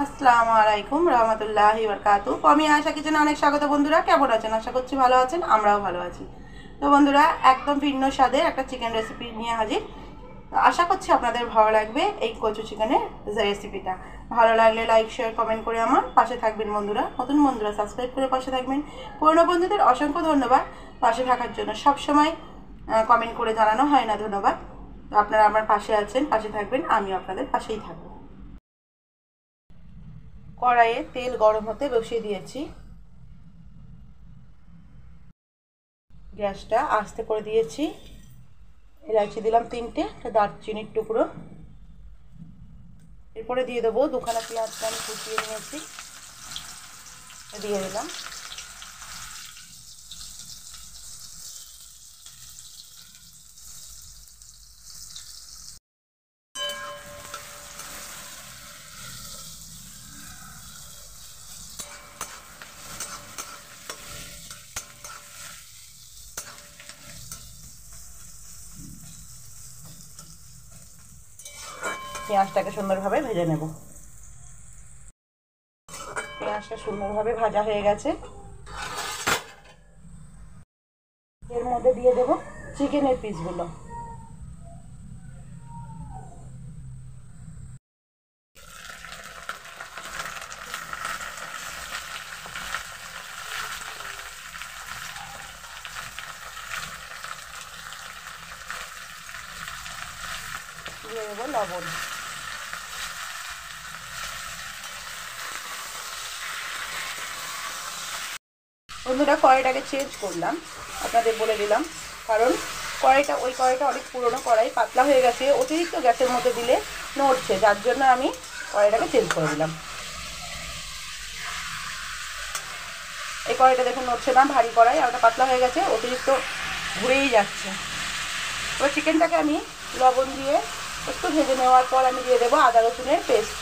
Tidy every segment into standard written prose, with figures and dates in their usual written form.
আসসালামু আলাইকুম রহমতুল্লাহি বারাকাতু। আমি আশা কিচেনে অনেক স্বাগত। বন্ধুরা কেমন আছেন? আশা করছি ভালো আছেন, আমরাও ভালো আছি। তো বন্ধুরা, একদম ভিন্ন স্বাদের একটা চিকেন রেসিপি নিয়ে হাজির। তো আশা করছি আপনাদের ভালো লাগবে এই কচু চিকেনের রেসিপিটা। ভালো লাগলে লাইক শেয়ার কমেন্ট করে আমার পাশে থাকবেন বন্ধুরা। নতুন বন্ধুরা সাবস্ক্রাইব করে পাশে থাকবেন। পুরনো বন্ধুদের অসংখ্য ধন্যবাদ পাশে থাকার জন্য। সবসময় কমেন্ট করে জানানো হয় না, ধন্যবাদ। তো আপনারা আমার পাশে আছেন, পাশে থাকবেন, আমিও আপনাদের পাশেই থাকবো। কড়াইয়ে তেল গরম হতে বসিয়ে দিয়েছি। গ্যাসটা আস্তে করে দিয়েছি। এলাচি দিলাম 3টে, একটা দারচিনির টুকরো। এরপরে দিয়ে দেবো দুখানা পেঁয়াজটা আমি কুচিয়ে নিয়েছি, দিয়ে দিলাম। পেঁয়াজটাকে সুন্দরভাবে ভেজে নেব। পেঁয়াজটা সুন্দরভাবে ভাজা হয়ে গেছে। এর মধ্যে দিয়ে দেবো চিকেনের পিসগুলো। দিয়ে দেবো লবণ। বন্ধুরা, কড়াইটাকে চেঞ্জ করলাম, আপনাদের বলে দিলাম, কারণ ওই কড়াইটা অনেক পুরনো কড়াই, পাতলা হয়ে গেছে, অতিরিক্ত গ্যাসের মধ্যে দিলে নড়ছে, যার জন্য আমি কড়াইটাকে চেঞ্জ করে দিলাম। এই কড়াইটা দেখুন নড়ছে না, ভারী কড়াই, আর ওটা পাতলা হয়ে গেছে, অতিরিক্ত ঘুরেই যাচ্ছে। এবার চিকেনটাকে আমি লবণ দিয়ে একটু ভেজে নেওয়ার পর আমি দিয়ে দেবো আদা রসুনের পেস্ট।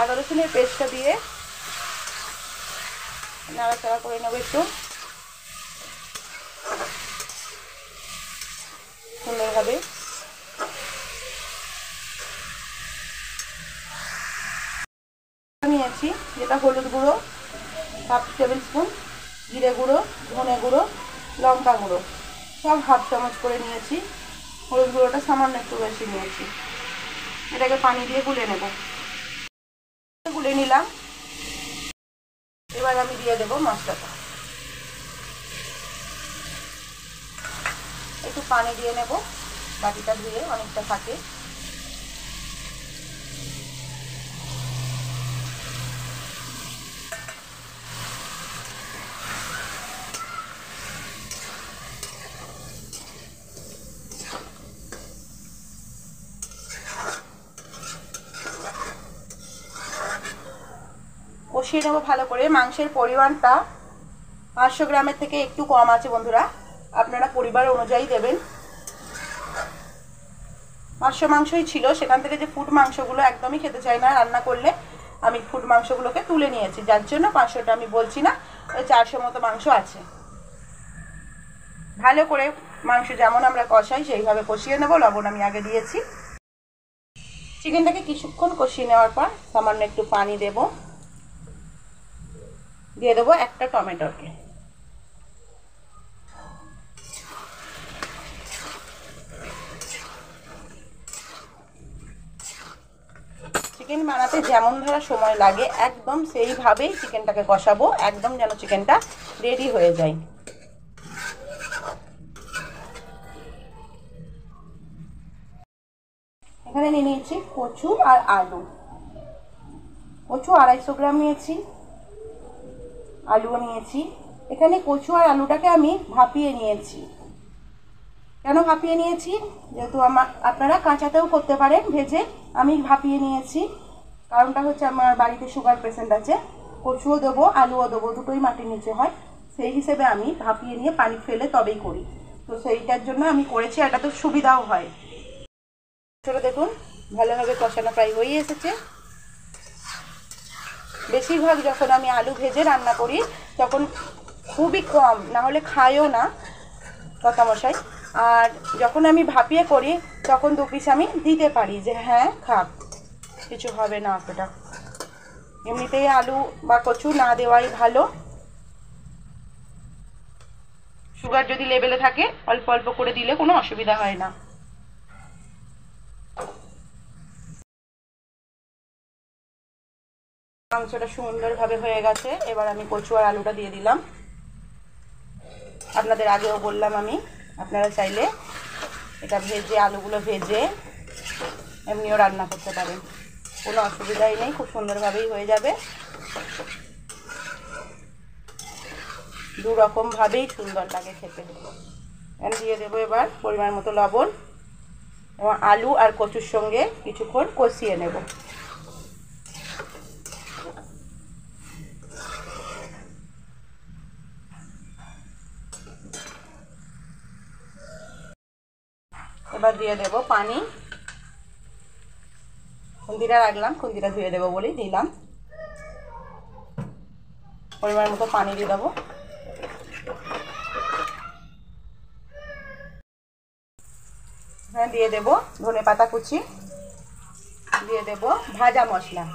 আদা রসুনের পেস্টটা দিয়ে নাড়াচাড়া করে নেবো একটু সুন্দরভাবে। নিয়েছি যেটা হলুদ গুঁড়ো 1/2 টেবিল স্পুন, জিরে গুঁড়ো, ধনে গুঁড়ো, লঙ্কা গুঁড়ো সব 1/2 চামচ করে নিয়েছি। হলুদ গুঁড়োটা সামান্য একটু বেশি নিয়েছি। এটাকে পানি দিয়ে গুলে নেব। গুলে নিলাম। এবার আমি দিয়ে দেবো মশলাটা। একটু পানি দিয়ে নেব, বাটিটা ধুয়ে অনেকটা থাকে। কষিয়ে নেবো ভালো করে। মাংসের পরিমাণটা 500 গ্রামের থেকে একটু কম আছে বন্ধুরা, আপনারা পরিবার অনুযায়ী দেবেন। 500 মাংসই ছিল, সেখান থেকে যে ফুট মাংসগুলো একদমই খেতে চাই না রান্না করলে, আমি ফুট মাংসগুলোকে তুলে নিয়েছি, যার জন্য 500টা আমি বলছি না, 400 মতো মাংস আছে। ভালো করে মাংস যেমন আমরা কষাই সেইভাবে কষিয়ে নেব। লবণ আমি আগে দিয়েছি। চিকেনটাকে কিছুক্ষণ কষিয়ে নেওয়ার পর সামান্য একটু পানি দেব, দিয়ে দেবো একটা টমেটোকে। চিকেন বানাতে যেমন ধরা সময় লাগে একদম সেইভাবেই চিকেনটাকে কষাবো, একদম যেন চিকেনটা রেডি হয়ে যায়। এখানে নিয়ে নিয়েছি কচু আর আলু। কচু 250 গ্রাম নিয়েছি, আলুও নিয়েছি। এখানে কচু আর আলুটাকে আমি ভাপিয়ে নিয়েছি। কেন ভাপিয়ে নিয়েছি? যেহেতু আপনারা কাঁচাতেও করতে পারেন ভেজে, আমি ভাপিয়ে নিয়েছি। কারণটা হচ্ছে আমার বাড়িতে সুগার পেশেন্ট আছে, কচুও দেবো আলুও দেবো, দুটোই মাটির নিচে হয়, সেই হিসেবে আমি ভাপিয়ে নিয়ে পানি ফেলে তবেই করি। তো সেইটার জন্য আমি করেছি, এটা তো সুবিধাও হয়। সেটা দেখুন ভালোভাবে কষানো প্রায় হয়ে এসেছে। বেশিরভাগ যখন আমি আলু ভেজে রান্না করি তখন খুবই কম, না হলে খায়ও না কর্তামশাই। আর যখন আমি ভাপিয়ে করি তখন 2 পিস আমি দিতে পারি যে হ্যাঁ খাক, কিছু হবে না অতটা। এমনিতেই আলু বা কচু না দেওয়াই ভালো। সুগার যদি লেভেলে থাকে অল্প অল্প করে দিলে কোনো অসুবিধা হয় না। মাংসটা সুন্দরভাবে হয়ে গেছে। এবার আমি কচু আর আলুটা দিয়ে দিলাম। আপনাদের আগেও বললাম আমি, আপনারা চাইলে এটা ভেজে, আলুগুলো ভেজে এমনিও রান্না করতে পারেন, কোনো অসুবিধাই নেই, খুব সুন্দরভাবেই হয়ে যাবে। দু রকমভাবেই সুন্দর লাগে খেতে। আমি দিয়ে দেবো এবার পরিমাণ মতো লবণ এবং আলু আর কচুর সঙ্গে কিছুক্ষণ কষিয়ে নেব। এবার দিয়ে দেব পানি। খুন্তিটা রাখলাম, খুন্তিটা ধুয়ে দেবো বলেই দিলাম। পরিমাণ মতো পানি দিয়ে দেবো। এখানে দিয়ে দেবো ধনেপাতা কুচি, দিয়ে দেব ভাজা মশলা,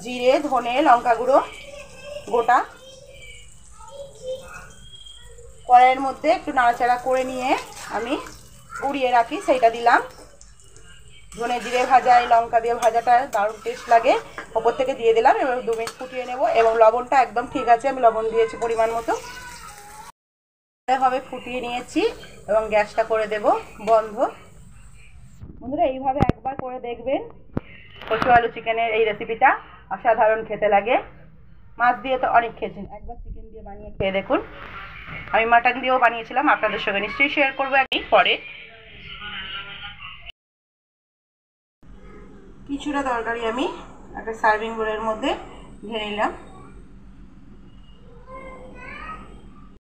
জিরে, ধনে, লঙ্কা গুঁড়ো গোটা। কড়াইয়ের মধ্যে একটু নাড়াচাড়া করে নিয়ে আমি গুঁড়িয়ে রাখি, সেইটা দিলাম। ধনে জিরে ভাজা, এই লঙ্কা দিয়ে ভাজাটা দারুণ টেস্ট লাগে। ওপর থেকে দিয়ে দিলাম। এবার 2 মিনিট ফুটিয়ে নেব। এবং লবণটা একদম ঠিক আছে, আমি লবণ দিয়েছি পরিমাণ মতো। ভাবে ফুটিয়ে নিয়েছি এবং গ্যাসটা করে দেব বন্ধ। বন্ধুরা এইভাবে একবার করে দেখবেন, কচু আলু চিকেনের এই রেসিপিটা অসাধারণ খেতে লাগে। মাছ দিয়ে তো অনেক খেয়েছেন, একবার চিকেন দিয়ে বানিয়ে খেয়ে দেখুন। আমি মাটন দিয়েও বানিয়েছিলাম, আপনাদের সঙ্গে নিশ্চয়ই শেয়ার করবো একদিন পরে। কিছুটা তরকারি আমি একটা সার্ভিং বোলের মধ্যে ঢেলে নিলাম।